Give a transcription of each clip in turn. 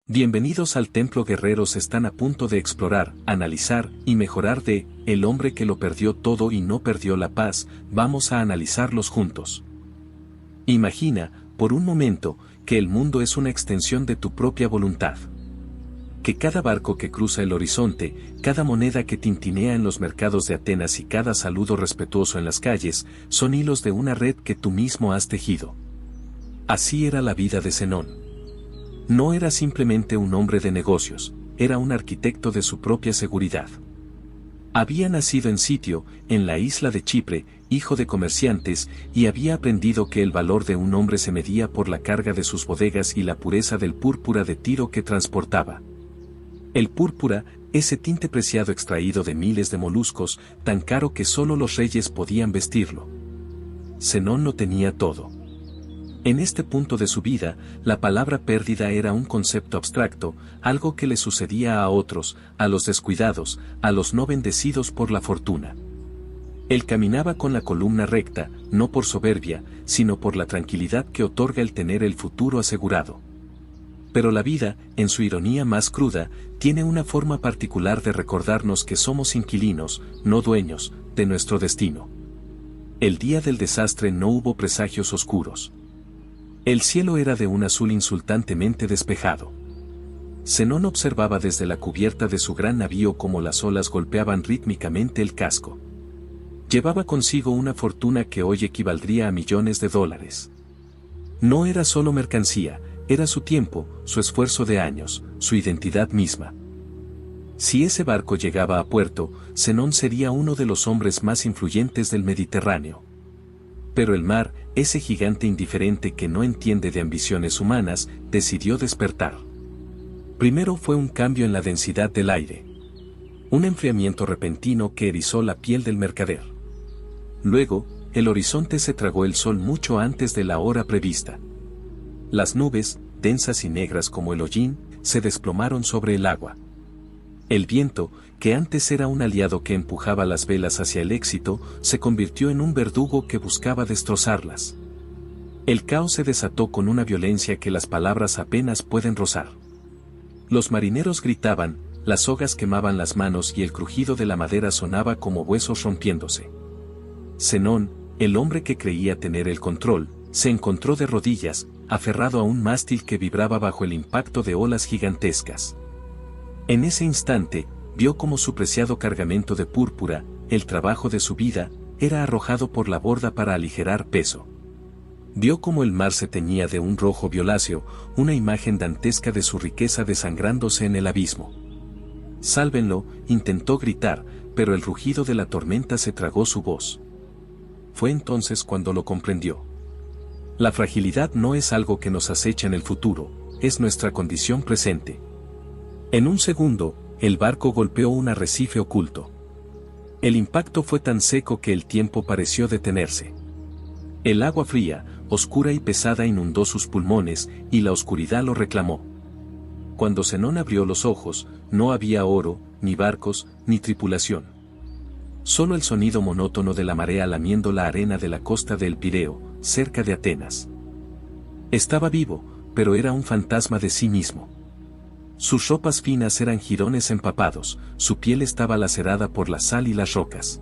Bienvenidos al Templo. Guerreros están a punto de explorar, analizar y mejorar de El hombre que lo perdió todo y no perdió la paz. Vamos a analizarlos juntos. Imagina, por un momento, que el mundo es una extensión de tu propia voluntad. Que cada barco que cruza el horizonte, cada moneda que tintinea en los mercados de Atenas y cada saludo respetuoso en las calles, son hilos de una red que tú mismo has tejido. Así era la vida de Zenón. No era simplemente un hombre de negocios, era un arquitecto de su propia seguridad. Había nacido en Sitio, en la isla de Chipre, hijo de comerciantes, y había aprendido que el valor de un hombre se medía por la carga de sus bodegas y la pureza del púrpura de Tiro que transportaba. El púrpura, ese tinte preciado extraído de miles de moluscos, tan caro que solo los reyes podían vestirlo. Zenón lo tenía todo. En este punto de su vida, la palabra pérdida era un concepto abstracto, algo que le sucedía a otros, a los descuidados, a los no bendecidos por la fortuna. Él caminaba con la columna recta, no por soberbia, sino por la tranquilidad que otorga el tener el futuro asegurado. Pero la vida, en su ironía más cruda, tiene una forma particular de recordarnos que somos inquilinos, no dueños, de nuestro destino. El día del desastre no hubo presagios oscuros. El cielo era de un azul insultantemente despejado. Zenón observaba desde la cubierta de su gran navío cómo las olas golpeaban rítmicamente el casco. Llevaba consigo una fortuna que hoy equivaldría a millones de dólares. No era solo mercancía, era su tiempo, su esfuerzo de años, su identidad misma. Si ese barco llegaba a puerto, Zenón sería uno de los hombres más influyentes del Mediterráneo. Pero el mar, ese gigante indiferente que no entiende de ambiciones humanas, decidió despertar. Primero fue un cambio en la densidad del aire. Un enfriamiento repentino que erizó la piel del mercader. Luego, el horizonte se tragó el sol mucho antes de la hora prevista. Las nubes, densas y negras como el hollín, se desplomaron sobre el agua. El viento, que antes era un aliado que empujaba las velas hacia el éxito, se convirtió en un verdugo que buscaba destrozarlas. El caos se desató con una violencia que las palabras apenas pueden rozar. Los marineros gritaban, las sogas quemaban las manos y el crujido de la madera sonaba como huesos rompiéndose. Zenón, el hombre que creía tener el control, se encontró de rodillas, aferrado a un mástil que vibraba bajo el impacto de olas gigantescas. En ese instante, vio como su preciado cargamento de púrpura, el trabajo de su vida, era arrojado por la borda para aligerar peso. Vio como el mar se teñía de un rojo violáceo, una imagen dantesca de su riqueza desangrándose en el abismo. «Sálvenlo», intentó gritar, pero el rugido de la tormenta se tragó su voz. Fue entonces cuando lo comprendió. La fragilidad no es algo que nos acecha en el futuro, es nuestra condición presente. En un segundo, el barco golpeó un arrecife oculto. El impacto fue tan seco que el tiempo pareció detenerse. El agua fría, oscura y pesada inundó sus pulmones, y la oscuridad lo reclamó. Cuando Zenón abrió los ojos, no había oro, ni barcos, ni tripulación. Solo el sonido monótono de la marea lamiendo la arena de la costa del Pireo, cerca de Atenas. Estaba vivo, pero era un fantasma de sí mismo. Sus ropas finas eran jirones empapados, su piel estaba lacerada por la sal y las rocas.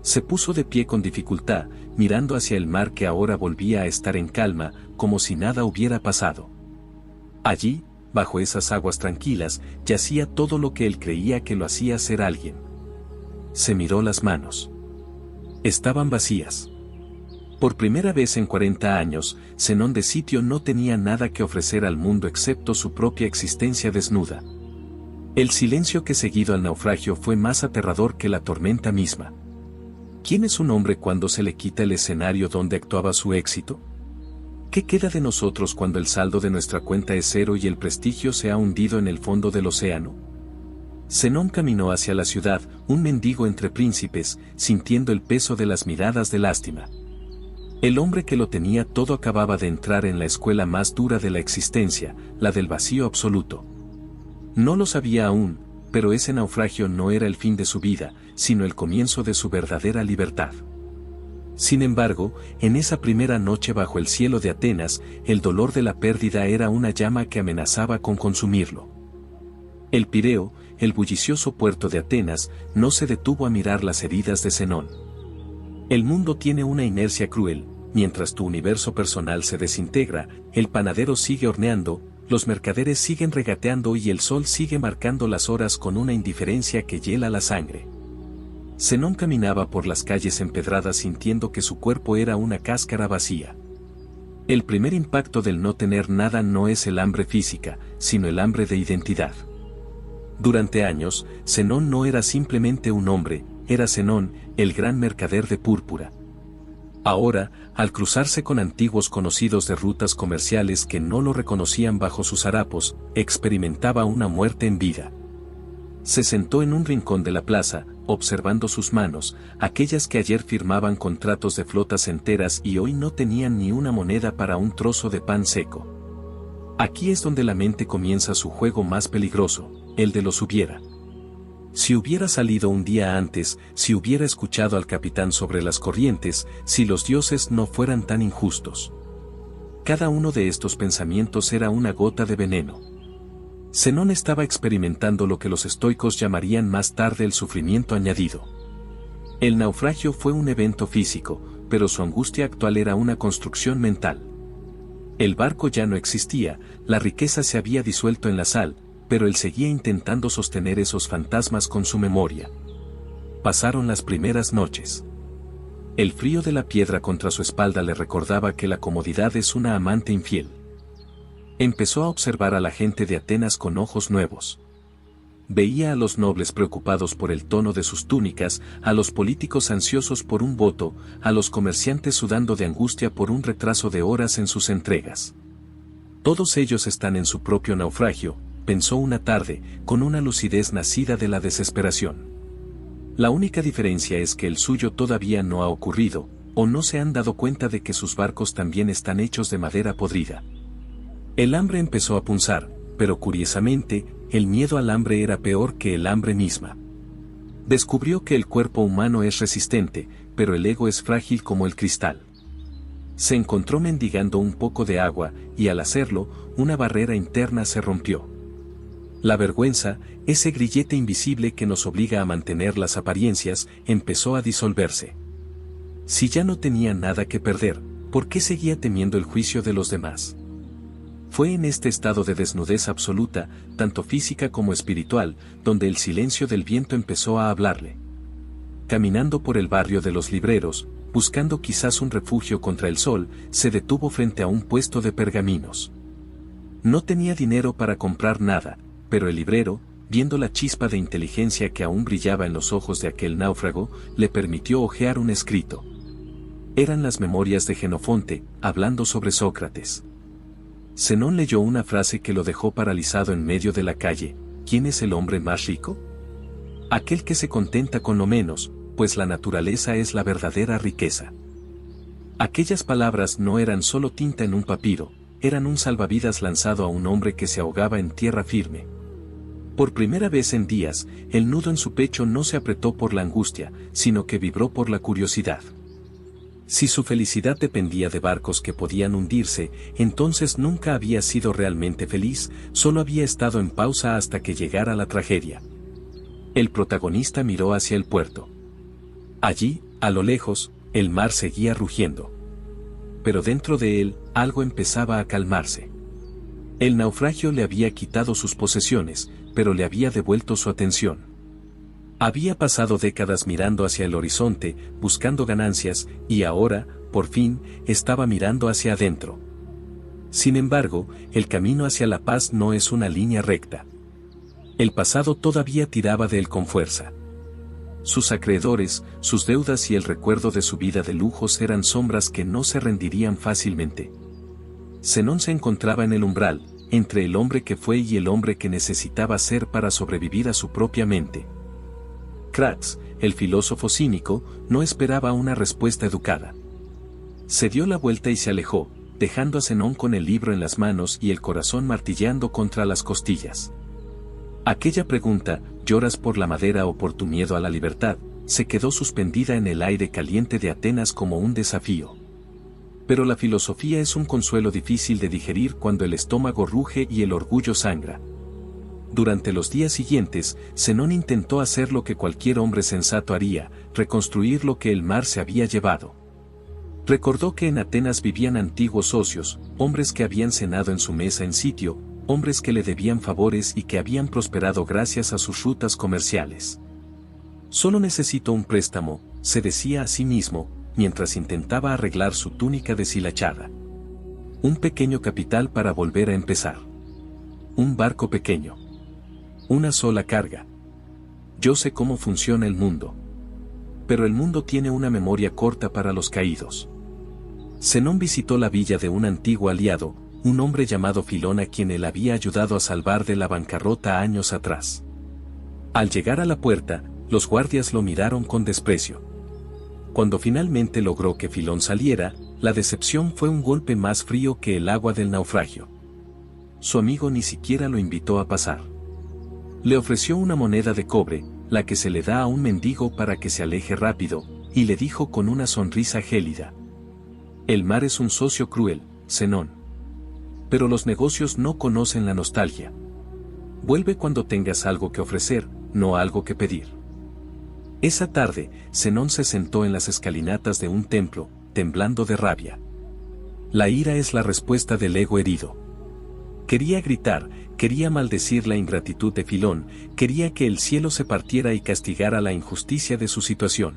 Se puso de pie con dificultad, mirando hacia el mar que ahora volvía a estar en calma, como si nada hubiera pasado. Allí, bajo esas aguas tranquilas, yacía todo lo que él creía que lo hacía ser alguien. Se miró las manos. Estaban vacías. Por primera vez en 40 años, Zenón de Sitio no tenía nada que ofrecer al mundo excepto su propia existencia desnuda. El silencio que seguido al naufragio fue más aterrador que la tormenta misma. ¿Quién es un hombre cuando se le quita el escenario donde actuaba su éxito? ¿Qué queda de nosotros cuando el saldo de nuestra cuenta es cero y el prestigio se ha hundido en el fondo del océano? Zenón caminó hacia la ciudad, un mendigo entre príncipes, sintiendo el peso de las miradas de lástima. El hombre que lo tenía todo acababa de entrar en la escuela más dura de la existencia, la del vacío absoluto. No lo sabía aún, pero ese naufragio no era el fin de su vida, sino el comienzo de su verdadera libertad. Sin embargo, en esa primera noche bajo el cielo de Atenas, el dolor de la pérdida era una llama que amenazaba con consumirlo. El Pireo, el bullicioso puerto de Atenas, no se detuvo a mirar las heridas de Zenón. El mundo tiene una inercia cruel, mientras tu universo personal se desintegra, el panadero sigue horneando, los mercaderes siguen regateando y el sol sigue marcando las horas con una indiferencia que hiela la sangre. Zenón caminaba por las calles empedradas sintiendo que su cuerpo era una cáscara vacía. El primer impacto del no tener nada no es el hambre física, sino el hambre de identidad. Durante años, Zenón no era simplemente un hombre, era Zenón, el gran mercader de púrpura. Ahora, al cruzarse con antiguos conocidos de rutas comerciales que no lo reconocían bajo sus harapos, experimentaba una muerte en vida. Se sentó en un rincón de la plaza, observando sus manos, aquellas que ayer firmaban contratos de flotas enteras y hoy no tenían ni una moneda para un trozo de pan seco. Aquí es donde la mente comienza su juego más peligroso, el de los hubiera. Si hubiera salido un día antes, si hubiera escuchado al capitán sobre las corrientes, si los dioses no fueran tan injustos. Cada uno de estos pensamientos era una gota de veneno. Zenón estaba experimentando lo que los estoicos llamarían más tarde el sufrimiento añadido. El naufragio fue un evento físico, pero su angustia actual era una construcción mental. El barco ya no existía, la riqueza se había disuelto en la sal, pero él seguía intentando sostener esos fantasmas con su memoria. Pasaron las primeras noches. El frío de la piedra contra su espalda le recordaba que la comodidad es una amante infiel. Empezó a observar a la gente de Atenas con ojos nuevos. Veía a los nobles preocupados por el tono de sus túnicas, a los políticos ansiosos por un voto, a los comerciantes sudando de angustia por un retraso de horas en sus entregas. Todos ellos están en su propio naufragio, pensó una tarde, con una lucidez nacida de la desesperación. La única diferencia es que el suyo todavía no ha ocurrido, o no se han dado cuenta de que sus barcos también están hechos de madera podrida. El hambre empezó a punzar, pero curiosamente, el miedo al hambre era peor que el hambre misma. Descubrió que el cuerpo humano es resistente, pero el ego es frágil como el cristal. Se encontró mendigando un poco de agua, y al hacerlo, una barrera interna se rompió. La vergüenza, ese grillete invisible que nos obliga a mantener las apariencias, empezó a disolverse. Si ya no tenía nada que perder, ¿por qué seguía temiendo el juicio de los demás? Fue en este estado de desnudez absoluta, tanto física como espiritual, donde el silencio del viento empezó a hablarle. Caminando por el barrio de los libreros, buscando quizás un refugio contra el sol, se detuvo frente a un puesto de pergaminos. No tenía dinero para comprar nada, pero el librero, viendo la chispa de inteligencia que aún brillaba en los ojos de aquel náufrago, le permitió hojear un escrito. Eran las memorias de Jenofonte, hablando sobre Sócrates. Zenón leyó una frase que lo dejó paralizado en medio de la calle: ¿quién es el hombre más rico? Aquel que se contenta con lo menos, pues la naturaleza es la verdadera riqueza. Aquellas palabras no eran solo tinta en un papiro, eran un salvavidas lanzado a un hombre que se ahogaba en tierra firme. Por primera vez en días, el nudo en su pecho no se apretó por la angustia, sino que vibró por la curiosidad. Si su felicidad dependía de barcos que podían hundirse, entonces nunca había sido realmente feliz, solo había estado en pausa hasta que llegara la tragedia. El protagonista miró hacia el puerto. Allí, a lo lejos, el mar seguía rugiendo. Pero dentro de él, algo empezaba a calmarse. El naufragio le había quitado sus posesiones, pero le había devuelto su atención. Había pasado décadas mirando hacia el horizonte, buscando ganancias, y ahora, por fin, estaba mirando hacia adentro. Sin embargo, el camino hacia la paz no es una línea recta. El pasado todavía tiraba de él con fuerza. Sus acreedores, sus deudas y el recuerdo de su vida de lujos eran sombras que no se rendirían fácilmente. Zenón se encontraba en el umbral, entre el hombre que fue y el hombre que necesitaba ser para sobrevivir a su propia mente. Crates, el filósofo cínico, no esperaba una respuesta educada. Se dio la vuelta y se alejó, dejando a Zenón con el libro en las manos y el corazón martilleando contra las costillas. Aquella pregunta, ¿lloras por la madera o por tu miedo a la libertad?, se quedó suspendida en el aire caliente de Atenas como un desafío. Pero la filosofía es un consuelo difícil de digerir cuando el estómago ruge y el orgullo sangra. Durante los días siguientes, Zenón intentó hacer lo que cualquier hombre sensato haría, reconstruir lo que el mar se había llevado. Recordó que en Atenas vivían antiguos socios, hombres que habían cenado en su mesa en sitio, hombres que le debían favores y que habían prosperado gracias a sus rutas comerciales. Solo necesito un préstamo, se decía a sí mismo, mientras intentaba arreglar su túnica deshilachada. Un pequeño capital para volver a empezar. Un barco pequeño. Una sola carga. Yo sé cómo funciona el mundo. Pero el mundo tiene una memoria corta para los caídos. Zenón visitó la villa de un antiguo aliado, un hombre llamado Filón a quien él había ayudado a salvar de la bancarrota años atrás. Al llegar a la puerta, los guardias lo miraron con desprecio. Cuando finalmente logró que Filón saliera, la decepción fue un golpe más frío que el agua del naufragio. Su amigo ni siquiera lo invitó a pasar. Le ofreció una moneda de cobre, la que se le da a un mendigo para que se aleje rápido, y le dijo con una sonrisa gélida: «El mar es un socio cruel, Zenón. Pero los negocios no conocen la nostalgia. Vuelve cuando tengas algo que ofrecer, no algo que pedir». Esa tarde, Zenón se sentó en las escalinatas de un templo, temblando de rabia. La ira es la respuesta del ego herido. Quería gritar, quería maldecir la ingratitud de Filón, quería que el cielo se partiera y castigara la injusticia de su situación.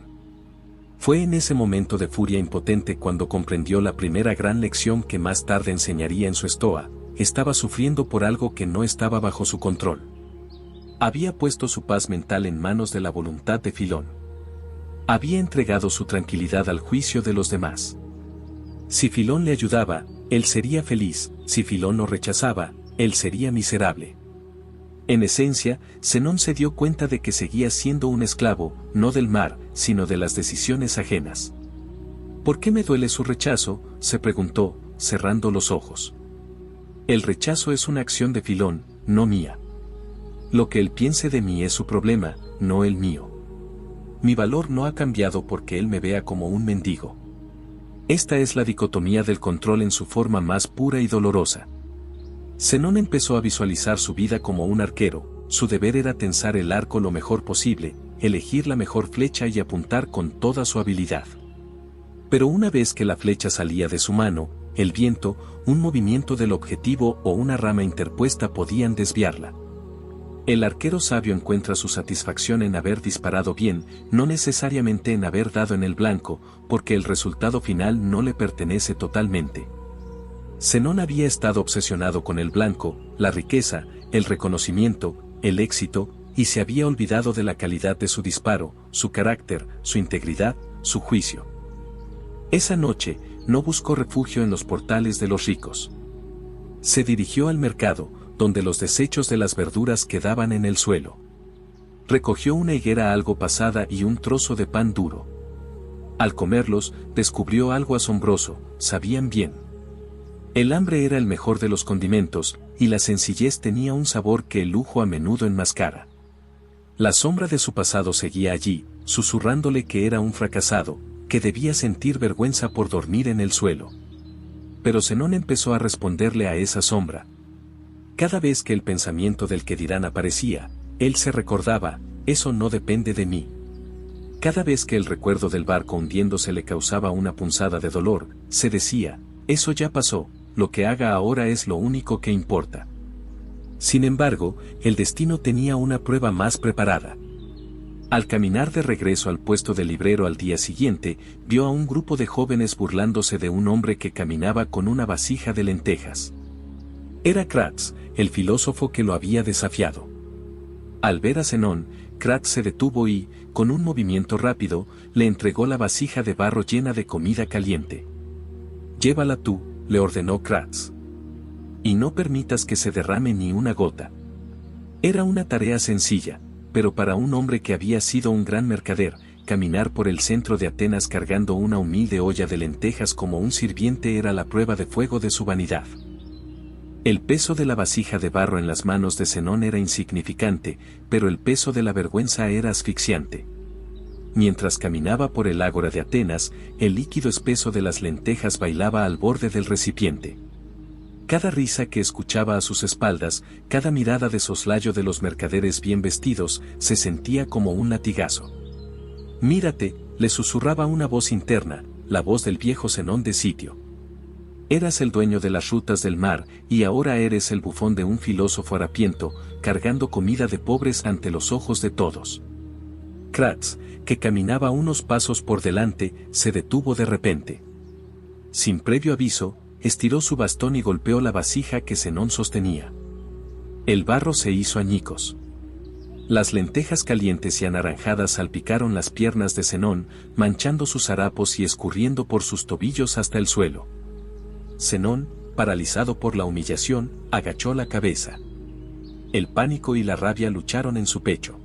Fue en ese momento de furia impotente cuando comprendió la primera gran lección que más tarde enseñaría en su estoa: estaba sufriendo por algo que no estaba bajo su control. Había puesto su paz mental en manos de la voluntad de Filón. Había entregado su tranquilidad al juicio de los demás. Si Filón le ayudaba, él sería feliz; si Filón lo rechazaba, él sería miserable. En esencia, Zenón se dio cuenta de que seguía siendo un esclavo, no del mar, sino de las decisiones ajenas. ¿Por qué me duele su rechazo?, se preguntó, cerrando los ojos. El rechazo es una acción de Filón, no mía. Lo que él piense de mí es su problema, no el mío. Mi valor no ha cambiado porque él me vea como un mendigo. Esta es la dicotomía del control en su forma más pura y dolorosa. Zenón empezó a visualizar su vida como un arquero. Su deber era tensar el arco lo mejor posible, elegir la mejor flecha y apuntar con toda su habilidad. Pero una vez que la flecha salía de su mano, el viento, un movimiento del objetivo o una rama interpuesta podían desviarla. El arquero sabio encuentra su satisfacción en haber disparado bien, no necesariamente en haber dado en el blanco, porque el resultado final no le pertenece totalmente. Zenón había estado obsesionado con el blanco, la riqueza, el reconocimiento, el éxito, y se había olvidado de la calidad de su disparo, su carácter, su integridad, su juicio. Esa noche, no buscó refugio en los portales de los ricos. Se dirigió al mercado, donde los desechos de las verduras quedaban en el suelo. Recogió una higuera algo pasada y un trozo de pan duro. Al comerlos, descubrió algo asombroso: sabían bien. El hambre era el mejor de los condimentos, y la sencillez tenía un sabor que el lujo a menudo enmascara. La sombra de su pasado seguía allí, susurrándole que era un fracasado, que debía sentir vergüenza por dormir en el suelo. Pero Zenón empezó a responderle a esa sombra. Cada vez que el pensamiento del que dirán aparecía, él se recordaba: eso no depende de mí. Cada vez que el recuerdo del barco hundiéndose le causaba una punzada de dolor, se decía: eso ya pasó, lo que haga ahora es lo único que importa. Sin embargo, el destino tenía una prueba más preparada. Al caminar de regreso al puesto de librero al día siguiente, vio a un grupo de jóvenes burlándose de un hombre que caminaba con una vasija de lentejas. Era Cratz, el filósofo que lo había desafiado. Al ver a Zenón, Cratz se detuvo y, con un movimiento rápido, le entregó la vasija de barro llena de comida caliente. «Llévala tú», le ordenó Cratz. «Y no permitas que se derrame ni una gota». Era una tarea sencilla, pero para un hombre que había sido un gran mercader, caminar por el centro de Atenas cargando una humilde olla de lentejas como un sirviente era la prueba de fuego de su vanidad. El peso de la vasija de barro en las manos de Zenón era insignificante, pero el peso de la vergüenza era asfixiante. mientras caminaba por el ágora de Atenas, el líquido espeso de las lentejas bailaba al borde del recipiente. Cada risa que escuchaba a sus espaldas, cada mirada de soslayo de los mercaderes bien vestidos, se sentía como un latigazo. «Mírate», le susurraba una voz interna, la voz del viejo Zenón de Sitio. «Eras el dueño de las rutas del mar, y ahora eres el bufón de un filósofo harapiento, cargando comida de pobres ante los ojos de todos». Cratz, que caminaba unos pasos por delante, se detuvo de repente. Sin previo aviso, estiró su bastón y golpeó la vasija que Zenón sostenía. El barro se hizo añicos. Las lentejas calientes y anaranjadas salpicaron las piernas de Zenón, manchando sus harapos y escurriendo por sus tobillos hasta el suelo. Zenón, paralizado por la humillación, agachó la cabeza. El pánico y la rabia lucharon en su pecho.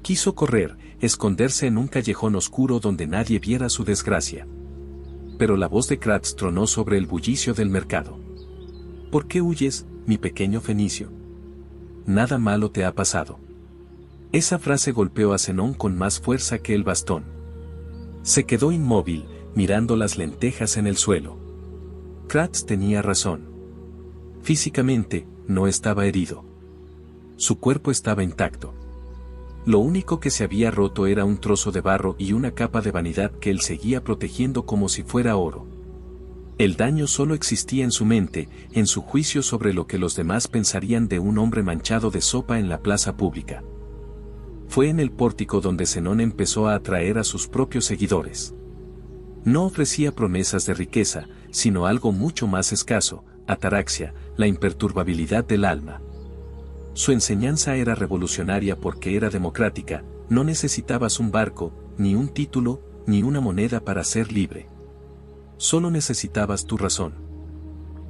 Quiso correr, esconderse en un callejón oscuro donde nadie viera su desgracia. Pero la voz de Cratz tronó sobre el bullicio del mercado. «¿Por qué huyes, mi pequeño fenicio? Nada malo te ha pasado». Esa frase golpeó a Zenón con más fuerza que el bastón. Se quedó inmóvil, mirando las lentejas en el suelo. Cratz tenía razón. Físicamente, no estaba herido. Su cuerpo estaba intacto. Lo único que se había roto era un trozo de barro y una capa de vanidad que él seguía protegiendo como si fuera oro. El daño solo existía en su mente, en su juicio sobre lo que los demás pensarían de un hombre manchado de sopa en la plaza pública. Fue en el pórtico donde Zenón empezó a atraer a sus propios seguidores. No ofrecía promesas de riqueza, sino algo mucho más escaso, ataraxia, la imperturbabilidad del alma. Su enseñanza era revolucionaria porque era democrática, no necesitabas un barco, ni un título, ni una moneda para ser libre. Solo necesitabas tu razón.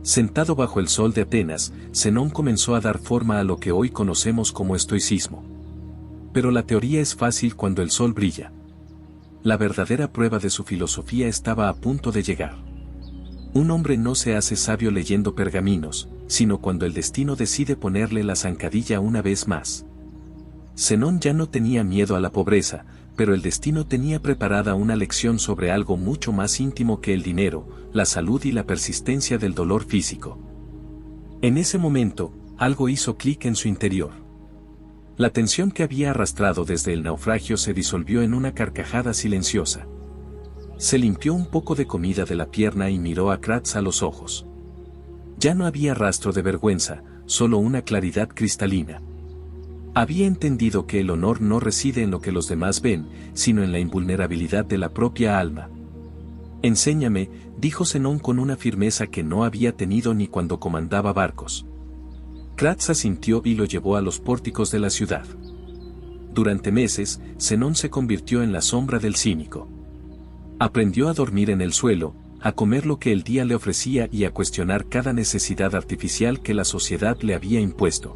Sentado bajo el sol de Atenas, Zenón comenzó a dar forma a lo que hoy conocemos como estoicismo. Pero la teoría es fácil cuando el sol brilla. La verdadera prueba de su filosofía estaba a punto de llegar. Un hombre no se hace sabio leyendo pergaminos, sino cuando el destino decide ponerle la zancadilla una vez más. Zenón ya no tenía miedo a la pobreza, pero el destino tenía preparada una lección sobre algo mucho más íntimo que el dinero, la salud y la persistencia del dolor físico. En ese momento, algo hizo clic en su interior. La tensión que había arrastrado desde el naufragio se disolvió en una carcajada silenciosa. Se limpió un poco de comida de la pierna y miró a Cratz a los ojos. Ya no había rastro de vergüenza, solo una claridad cristalina. Había entendido que el honor no reside en lo que los demás ven, sino en la invulnerabilidad de la propia alma. «Enséñame», dijo Zenón con una firmeza que no había tenido ni cuando comandaba barcos. Cratz asintió y lo llevó a los pórticos de la ciudad. Durante meses, Zenón se convirtió en la sombra del cínico. Aprendió a dormir en el suelo, a comer lo que el día le ofrecía y a cuestionar cada necesidad artificial que la sociedad le había impuesto.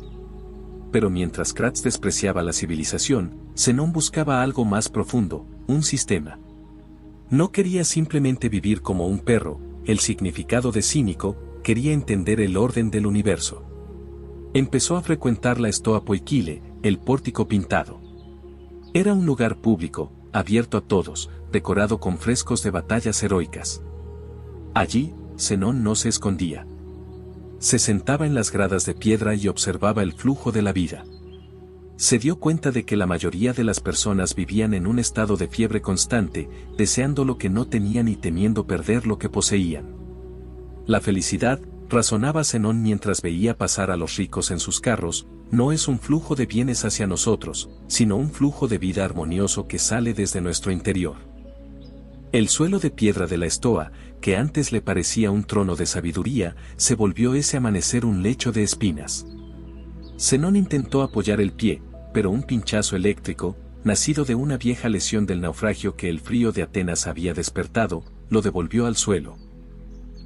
Pero mientras Cratz despreciaba la civilización, Zenón buscaba algo más profundo, un sistema. No quería simplemente vivir como un perro, el significado de cínico, quería entender el orden del universo. Empezó a frecuentar la Stoa Poikile, el pórtico pintado. Era un lugar público, abierto a todos, decorado con frescos de batallas heroicas. Allí, Zenón no se escondía. Se sentaba en las gradas de piedra y observaba el flujo de la vida. Se dio cuenta de que la mayoría de las personas vivían en un estado de fiebre constante, deseando lo que no tenían y temiendo perder lo que poseían. La felicidad, razonaba Zenón mientras veía pasar a los ricos en sus carros, no es un flujo de bienes hacia nosotros, sino un flujo de vida armonioso que sale desde nuestro interior. El suelo de piedra de la Stoa, que antes le parecía un trono de sabiduría, se volvió ese amanecer un lecho de espinas. Zenón intentó apoyar el pie, pero un pinchazo eléctrico, nacido de una vieja lesión del naufragio que el frío de Atenas había despertado, lo devolvió al suelo.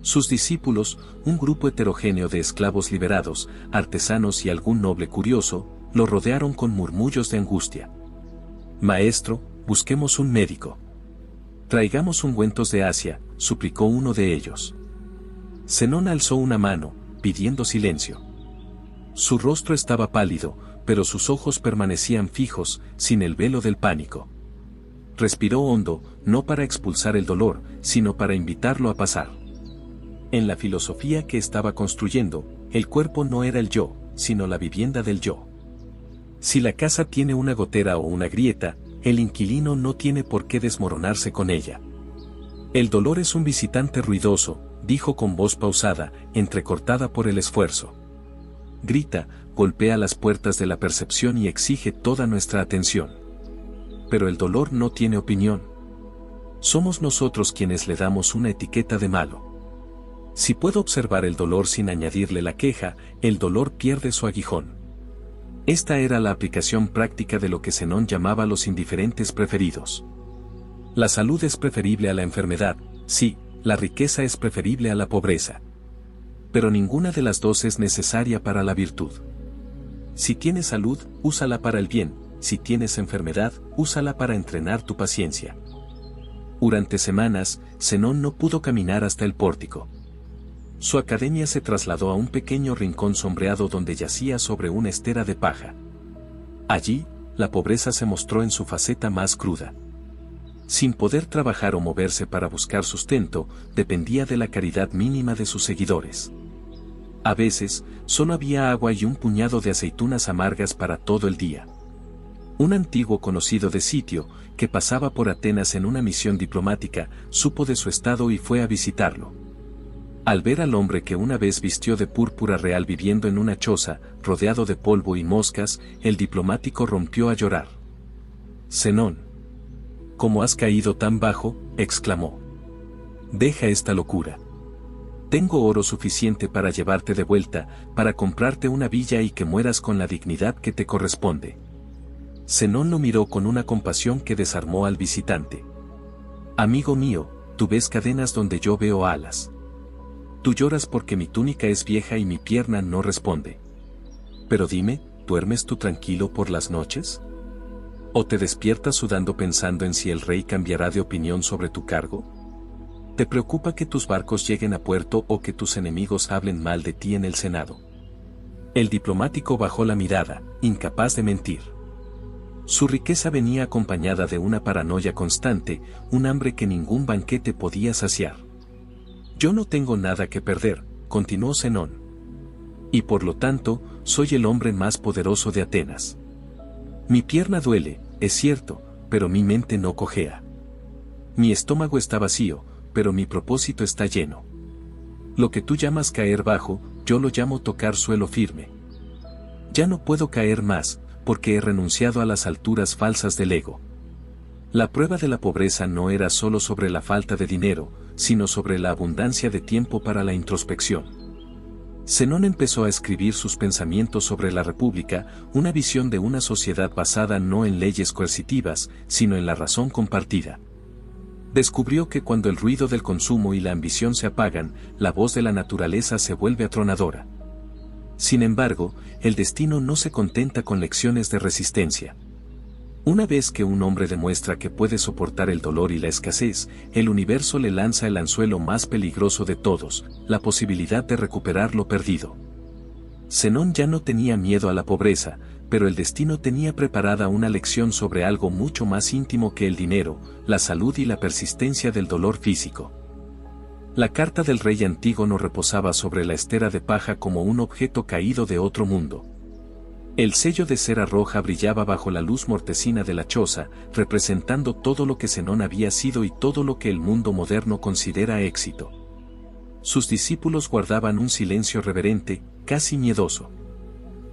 Sus discípulos, un grupo heterogéneo de esclavos liberados, artesanos y algún noble curioso, lo rodearon con murmullos de angustia. «Maestro, busquemos un médico. Traigamos ungüentos de Asia», suplicó uno de ellos. Zenón alzó una mano, pidiendo silencio. Su rostro estaba pálido, pero sus ojos permanecían fijos, sin el velo del pánico. Respiró hondo, no para expulsar el dolor, sino para invitarlo a pasar. En la filosofía que estaba construyendo, el cuerpo no era el yo, sino la vivienda del yo. Si la casa tiene una gotera o una grieta, el inquilino no tiene por qué desmoronarse con ella. El dolor es un visitante ruidoso, dijo con voz pausada, entrecortada por el esfuerzo. Grita, golpea las puertas de la percepción y exige toda nuestra atención. Pero el dolor no tiene opinión. Somos nosotros quienes le damos una etiqueta de malo. Si puedo observar el dolor sin añadirle la queja, el dolor pierde su aguijón. Esta era la aplicación práctica de lo que Zenón llamaba los indiferentes preferidos. La salud es preferible a la enfermedad, sí, la riqueza es preferible a la pobreza. Pero ninguna de las dos es necesaria para la virtud. Si tienes salud, úsala para el bien, si tienes enfermedad, úsala para entrenar tu paciencia. Durante semanas, Zenón no pudo caminar hasta el pórtico. Su academia se trasladó a un pequeño rincón sombreado donde yacía sobre una estera de paja. Allí, la pobreza se mostró en su faceta más cruda. Sin poder trabajar o moverse para buscar sustento, dependía de la caridad mínima de sus seguidores. A veces, solo había agua y un puñado de aceitunas amargas para todo el día. Un antiguo conocido de sitio, que pasaba por Atenas en una misión diplomática, supo de su estado y fue a visitarlo. Al ver al hombre que una vez vistió de púrpura real viviendo en una choza, rodeado de polvo y moscas, el diplomático rompió a llorar. «Zenón, ¿cómo has caído tan bajo?», exclamó. «Deja esta locura. Tengo oro suficiente para llevarte de vuelta, para comprarte una villa y que mueras con la dignidad que te corresponde». Zenón lo miró con una compasión que desarmó al visitante. «Amigo mío, tú ves cadenas donde yo veo alas. Tú lloras porque mi túnica es vieja y mi pierna no responde. Pero dime, ¿duermes tú tranquilo por las noches? ¿O te despiertas sudando pensando en si el rey cambiará de opinión sobre tu cargo? ¿Te preocupa que tus barcos lleguen a puerto o que tus enemigos hablen mal de ti en el Senado?». El diplomático bajó la mirada, incapaz de mentir. Su riqueza venía acompañada de una paranoia constante, un hambre que ningún banquete podía saciar. «Yo no tengo nada que perder», continuó Zenón. «Y por lo tanto, soy el hombre más poderoso de Atenas. Mi pierna duele, es cierto, pero mi mente no cojea. Mi estómago está vacío, pero mi propósito está lleno. Lo que tú llamas caer bajo, yo lo llamo tocar suelo firme. Ya no puedo caer más, porque he renunciado a las alturas falsas del ego». La prueba de la pobreza no era solo sobre la falta de dinero, sino sobre la abundancia de tiempo para la introspección. Zenón empezó a escribir sus pensamientos sobre la República, una visión de una sociedad basada no en leyes coercitivas, sino en la razón compartida. Descubrió que cuando el ruido del consumo y la ambición se apagan, la voz de la naturaleza se vuelve atronadora. Sin embargo, el destino no se contenta con lecciones de resistencia. Una vez que un hombre demuestra que puede soportar el dolor y la escasez, el universo le lanza el anzuelo más peligroso de todos, la posibilidad de recuperar lo perdido. Zenón ya no tenía miedo a la pobreza, pero el destino tenía preparada una lección sobre algo mucho más íntimo que el dinero, la salud y la persistencia del dolor físico. La carta del rey Antígono reposaba sobre la estera de paja como un objeto caído de otro mundo. El sello de cera roja brillaba bajo la luz mortecina de la choza, representando todo lo que Zenón había sido y todo lo que el mundo moderno considera éxito. Sus discípulos guardaban un silencio reverente, casi miedoso.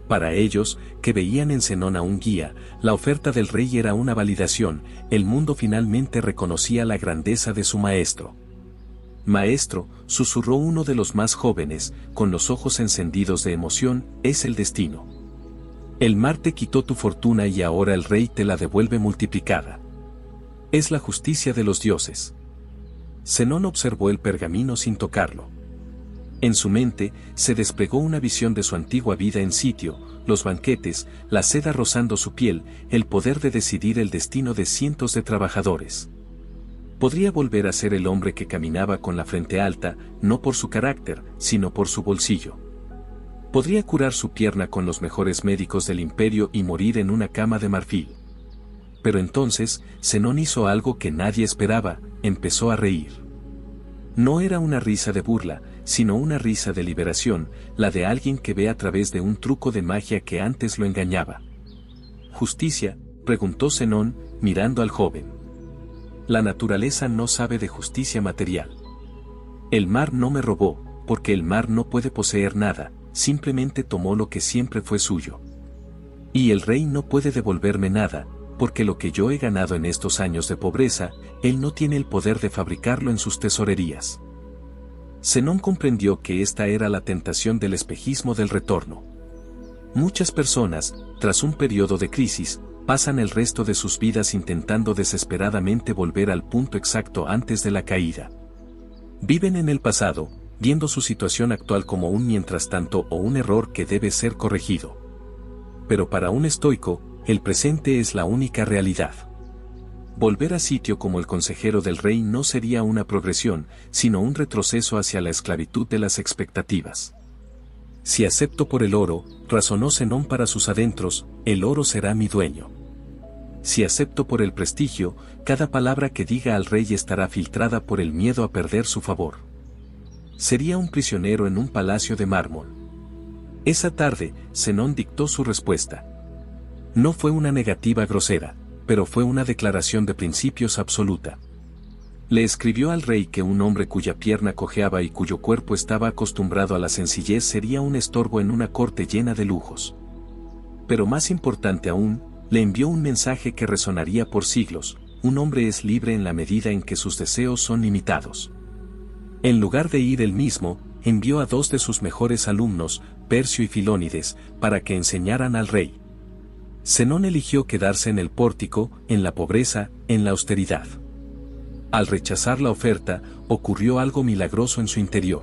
Para ellos, que veían en Zenón a un guía, la oferta del rey era una validación, el mundo finalmente reconocía la grandeza de su maestro. «Maestro», susurró uno de los más jóvenes, con los ojos encendidos de emoción, «es el destino. El mar te quitó tu fortuna y ahora el rey te la devuelve multiplicada. Es la justicia de los dioses». Zenón observó el pergamino sin tocarlo. En su mente, se desplegó una visión de su antigua vida en sitio, los banquetes, la seda rozando su piel, el poder de decidir el destino de cientos de trabajadores. Podría volver a ser el hombre que caminaba con la frente alta, no por su carácter, sino por su bolsillo. Podría curar su pierna con los mejores médicos del imperio y morir en una cama de marfil. Pero entonces, Zenón hizo algo que nadie esperaba, empezó a reír. No era una risa de burla, sino una risa de liberación, la de alguien que ve a través de un truco de magia que antes lo engañaba. ¿Justicia?, preguntó Zenón, mirando al joven. La naturaleza no sabe de justicia material. El mar no me robó, porque el mar no puede poseer nada, simplemente tomó lo que siempre fue suyo. Y el rey no puede devolverme nada, porque lo que yo he ganado en estos años de pobreza, él no tiene el poder de fabricarlo en sus tesorerías. Zenón comprendió que esta era la tentación del espejismo del retorno. Muchas personas, tras un periodo de crisis, pasan el resto de sus vidas intentando desesperadamente volver al punto exacto antes de la caída. Viven en el pasado, viendo su situación actual como un mientras tanto o un error que debe ser corregido. Pero para un estoico, el presente es la única realidad. Volver a sitio como el consejero del rey no sería una progresión, sino un retroceso hacia la esclavitud de las expectativas. Si acepto por el oro, razonó Zenón para sus adentros, el oro será mi dueño. Si acepto por el prestigio, cada palabra que diga al rey estará filtrada por el miedo a perder su favor. Sería un prisionero en un palacio de mármol. Esa tarde, Zenón dictó su respuesta. No fue una negativa grosera, pero fue una declaración de principios absoluta. Le escribió al rey que un hombre cuya pierna cojeaba y cuyo cuerpo estaba acostumbrado a la sencillez sería un estorbo en una corte llena de lujos. Pero más importante aún, le envió un mensaje que resonaría por siglos: un hombre es libre en la medida en que sus deseos son limitados. En lugar de ir él mismo, envió a 2 de sus mejores alumnos, Percio y Filónides, para que enseñaran al rey. Zenón eligió quedarse en el pórtico, en la pobreza, en la austeridad. Al rechazar la oferta, ocurrió algo milagroso en su interior.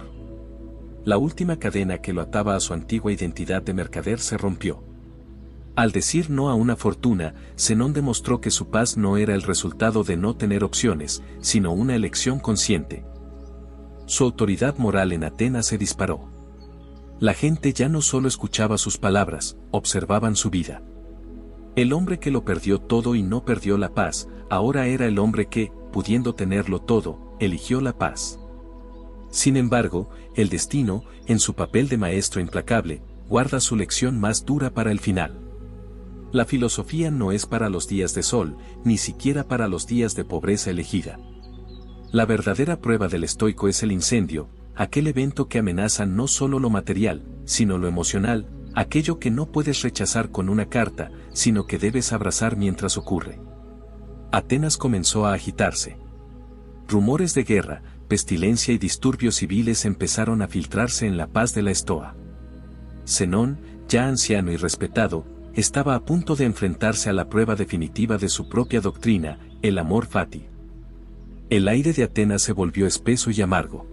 La última cadena que lo ataba a su antigua identidad de mercader se rompió. Al decir no a una fortuna, Zenón demostró que su paz no era el resultado de no tener opciones, sino una elección consciente. Su autoridad moral en Atenas se disparó. La gente ya no solo escuchaba sus palabras, observaban su vida. El hombre que lo perdió todo y no perdió la paz, ahora era el hombre que, pudiendo tenerlo todo, eligió la paz. Sin embargo, el destino, en su papel de maestro implacable, guarda su lección más dura para el final. La filosofía no es para los días de sol, ni siquiera para los días de pobreza elegida. La verdadera prueba del estoico es el incendio, aquel evento que amenaza no solo lo material, sino lo emocional, aquello que no puedes rechazar con una carta, sino que debes abrazar mientras ocurre. Atenas comenzó a agitarse. Rumores de guerra, pestilencia y disturbios civiles empezaron a filtrarse en la paz de la Estoa. Zenón, ya anciano y respetado, estaba a punto de enfrentarse a la prueba definitiva de su propia doctrina, el amor fati. El aire de Atenas se volvió espeso y amargo.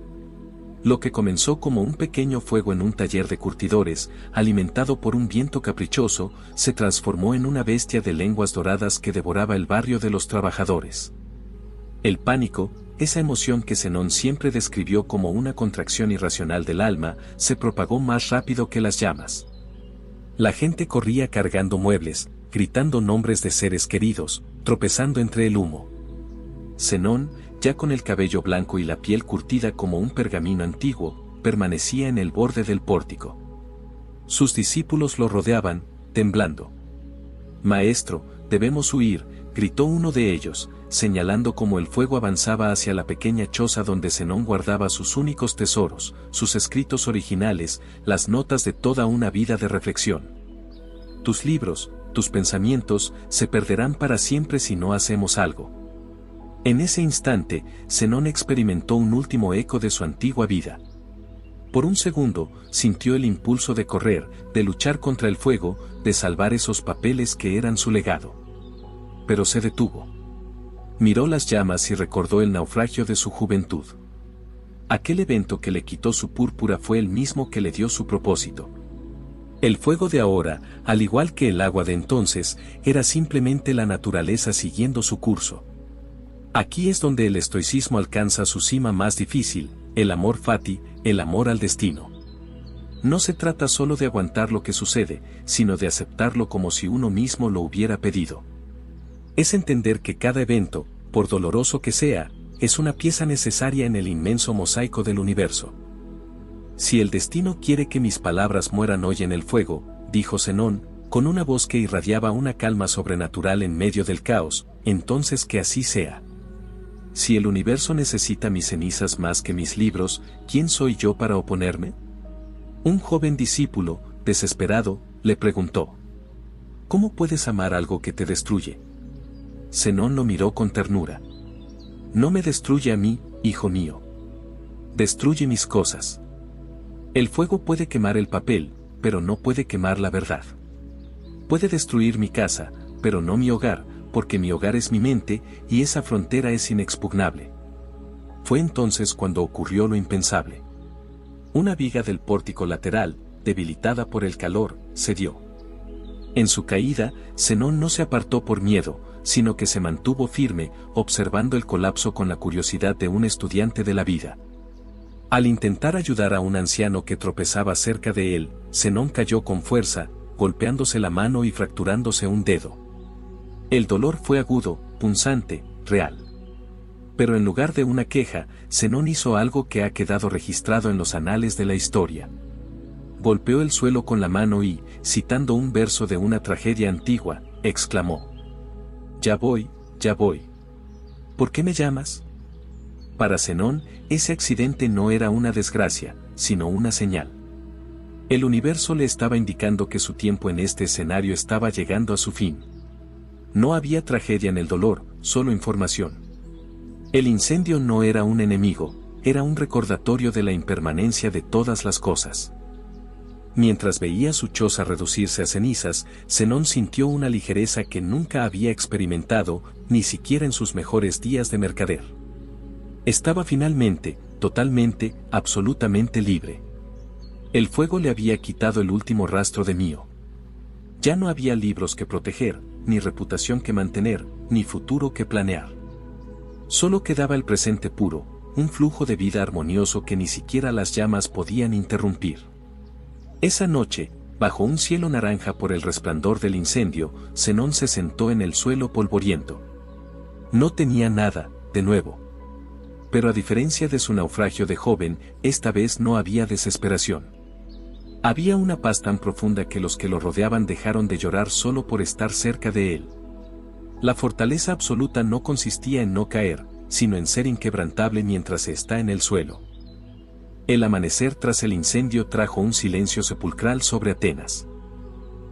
Lo que comenzó como un pequeño fuego en un taller de curtidores, alimentado por un viento caprichoso, se transformó en una bestia de lenguas doradas que devoraba el barrio de los trabajadores. El pánico, esa emoción que Zenón siempre describió como una contracción irracional del alma, se propagó más rápido que las llamas. La gente corría cargando muebles, gritando nombres de seres queridos, tropezando entre el humo. Zenón, ya con el cabello blanco y la piel curtida como un pergamino antiguo, permanecía en el borde del pórtico. Sus discípulos lo rodeaban, temblando. «Maestro, debemos huir», gritó uno de ellos, señalando cómo el fuego avanzaba hacia la pequeña choza donde Zenón guardaba sus únicos tesoros, sus escritos originales, las notas de toda una vida de reflexión. «Tus libros, tus pensamientos, se perderán para siempre si no hacemos algo». En ese instante, Zenón experimentó un último eco de su antigua vida. Por un segundo, sintió el impulso de correr, de luchar contra el fuego, de salvar esos papeles que eran su legado. Pero se detuvo. Miró las llamas y recordó el naufragio de su juventud. Aquel evento que le quitó su púrpura fue el mismo que le dio su propósito. El fuego de ahora, al igual que el agua de entonces, era simplemente la naturaleza siguiendo su curso. Aquí es donde el estoicismo alcanza su cima más difícil, el amor fati, el amor al destino. No se trata solo de aguantar lo que sucede, sino de aceptarlo como si uno mismo lo hubiera pedido. Es entender que cada evento, por doloroso que sea, es una pieza necesaria en el inmenso mosaico del universo. Si el destino quiere que mis palabras mueran hoy en el fuego, dijo Zenón, con una voz que irradiaba una calma sobrenatural en medio del caos, entonces que así sea. Si el universo necesita mis cenizas más que mis libros, ¿quién soy yo para oponerme? Un joven discípulo, desesperado, le preguntó: ¿cómo puedes amar algo que te destruye? Zenón lo miró con ternura. No me destruye a mí, hijo mío. Destruye mis cosas. El fuego puede quemar el papel, pero no puede quemar la verdad. Puede destruir mi casa, pero no mi hogar, porque mi hogar es mi mente, y esa frontera es inexpugnable. Fue entonces cuando ocurrió lo impensable. Una viga del pórtico lateral, debilitada por el calor, cedió. En su caída, Zenón no se apartó por miedo, sino que se mantuvo firme, observando el colapso con la curiosidad de un estudiante de la vida. Al intentar ayudar a un anciano que tropezaba cerca de él, Zenón cayó con fuerza, golpeándose la mano y fracturándose un dedo. El dolor fue agudo, punzante, real. Pero en lugar de una queja, Zenón hizo algo que ha quedado registrado en los anales de la historia. Golpeó el suelo con la mano y, citando un verso de una tragedia antigua, exclamó: Ya voy, ya voy. ¿Por qué me llamas? Para Zenón, ese accidente no era una desgracia, sino una señal. El universo le estaba indicando que su tiempo en este escenario estaba llegando a su fin. No había tragedia en el dolor, solo información. El incendio no era un enemigo, era un recordatorio de la impermanencia de todas las cosas. Mientras veía su choza reducirse a cenizas, Zenón sintió una ligereza que nunca había experimentado, ni siquiera en sus mejores días de mercader. Estaba finalmente, totalmente, absolutamente libre. El fuego le había quitado el último rastro de mío. Ya no había libros que proteger, ni reputación que mantener, ni futuro que planear. Solo quedaba el presente puro, un flujo de vida armonioso que ni siquiera las llamas podían interrumpir. Esa noche, bajo un cielo naranja por el resplandor del incendio, Zenón se sentó en el suelo polvoriento. No tenía nada, de nuevo. Pero a diferencia de su naufragio de joven, esta vez no había desesperación. Había una paz tan profunda que los que lo rodeaban dejaron de llorar solo por estar cerca de él. La fortaleza absoluta no consistía en no caer, sino en ser inquebrantable mientras se está en el suelo. El amanecer tras el incendio trajo un silencio sepulcral sobre Atenas.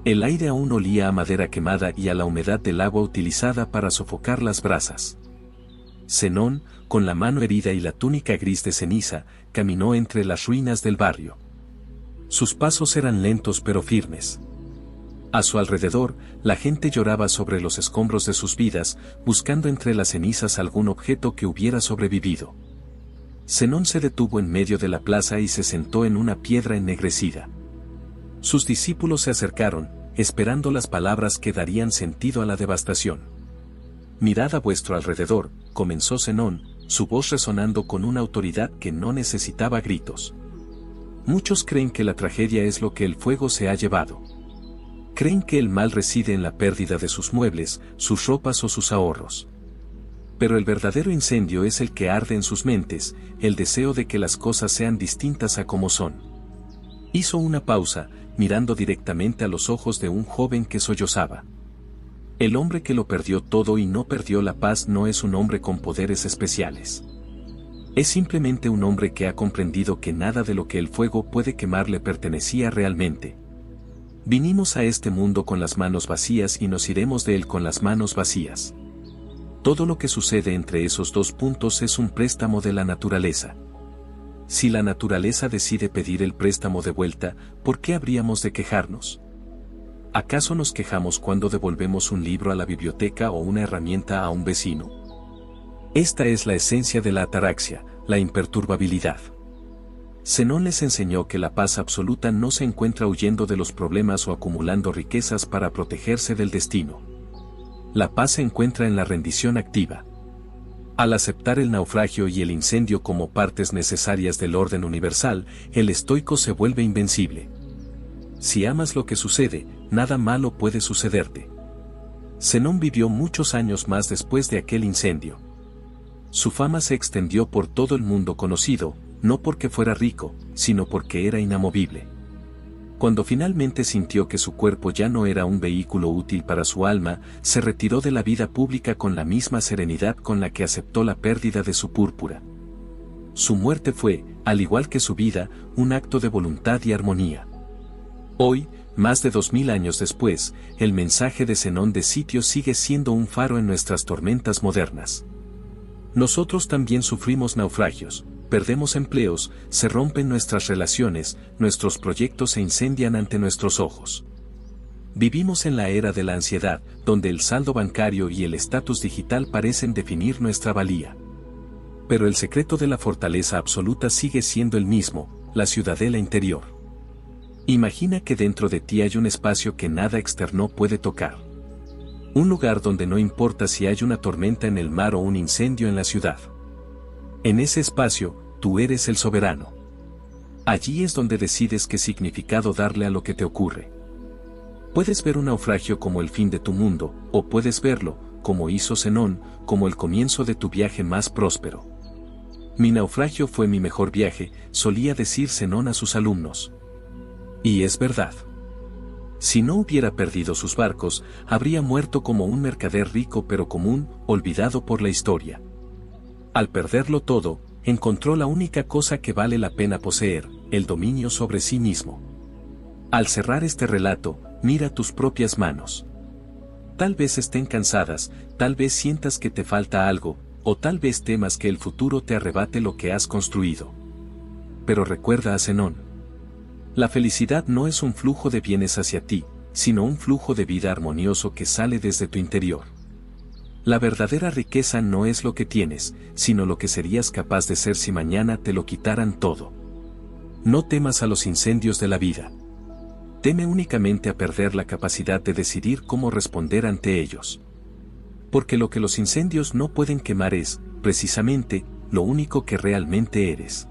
El aire aún olía a madera quemada y a la humedad del agua utilizada para sofocar las brasas. Zenón, con la mano herida y la túnica gris de ceniza, caminó entre las ruinas del barrio. Sus pasos eran lentos pero firmes. A su alrededor, la gente lloraba sobre los escombros de sus vidas, buscando entre las cenizas algún objeto que hubiera sobrevivido. Zenón se detuvo en medio de la plaza y se sentó en una piedra ennegrecida. Sus discípulos se acercaron, esperando las palabras que darían sentido a la devastación. Mirad a vuestro alrededor, comenzó Zenón, su voz resonando con una autoridad que no necesitaba gritos. Muchos creen que la tragedia es lo que el fuego se ha llevado. Creen que el mal reside en la pérdida de sus muebles, sus ropas o sus ahorros. Pero el verdadero incendio es el que arde en sus mentes, el deseo de que las cosas sean distintas a como son. Hizo una pausa, mirando directamente a los ojos de un joven que sollozaba. El hombre que lo perdió todo y no perdió la paz no es un hombre con poderes especiales. Es simplemente un hombre que ha comprendido que nada de lo que el fuego puede quemar le pertenecía realmente. Vinimos a este mundo con las manos vacías y nos iremos de él con las manos vacías. Todo lo que sucede entre esos dos puntos es un préstamo de la naturaleza. Si la naturaleza decide pedir el préstamo de vuelta, ¿por qué habríamos de quejarnos? ¿Acaso nos quejamos cuando devolvemos un libro a la biblioteca o una herramienta a un vecino? Esta es la esencia de la ataraxia, la imperturbabilidad. Zenón les enseñó que la paz absoluta no se encuentra huyendo de los problemas o acumulando riquezas para protegerse del destino. La paz se encuentra en la rendición activa. Al aceptar el naufragio y el incendio como partes necesarias del orden universal, el estoico se vuelve invencible. Si amas lo que sucede, nada malo puede sucederte. Zenón vivió muchos años más después de aquel incendio. Su fama se extendió por todo el mundo conocido, no porque fuera rico, sino porque era inamovible. Cuando finalmente sintió que su cuerpo ya no era un vehículo útil para su alma, se retiró de la vida pública con la misma serenidad con la que aceptó la pérdida de su púrpura. Su muerte fue, al igual que su vida, un acto de voluntad y armonía. Hoy, más de 2000 años después, el mensaje de Zenón de Sitio sigue siendo un faro en nuestras tormentas modernas. Nosotros también sufrimos naufragios, perdemos empleos, se rompen nuestras relaciones, nuestros proyectos se incendian ante nuestros ojos. Vivimos en la era de la ansiedad, donde el saldo bancario y el estatus digital parecen definir nuestra valía. Pero el secreto de la fortaleza absoluta sigue siendo el mismo, la ciudadela interior. Imagina que dentro de ti hay un espacio que nada externo puede tocar. Un lugar donde no importa si hay una tormenta en el mar o un incendio en la ciudad. En ese espacio, tú eres el soberano. Allí es donde decides qué significado darle a lo que te ocurre. Puedes ver un naufragio como el fin de tu mundo, o puedes verlo, como hizo Zenón, como el comienzo de tu viaje más próspero. Mi naufragio fue mi mejor viaje, solía decir Zenón a sus alumnos. Y es verdad. Si no hubiera perdido sus barcos, habría muerto como un mercader rico pero común, olvidado por la historia. Al perderlo todo, encontró la única cosa que vale la pena poseer, el dominio sobre sí mismo. Al cerrar este relato, mira tus propias manos. Tal vez estén cansadas, tal vez sientas que te falta algo, o tal vez temas que el futuro te arrebate lo que has construido. Pero recuerda a Zenón. La felicidad no es un flujo de bienes hacia ti, sino un flujo de vida armonioso que sale desde tu interior. La verdadera riqueza no es lo que tienes, sino lo que serías capaz de ser si mañana te lo quitaran todo. No temas a los incendios de la vida. Teme únicamente a perder la capacidad de decidir cómo responder ante ellos. Porque lo que los incendios no pueden quemar es, precisamente, lo único que realmente eres.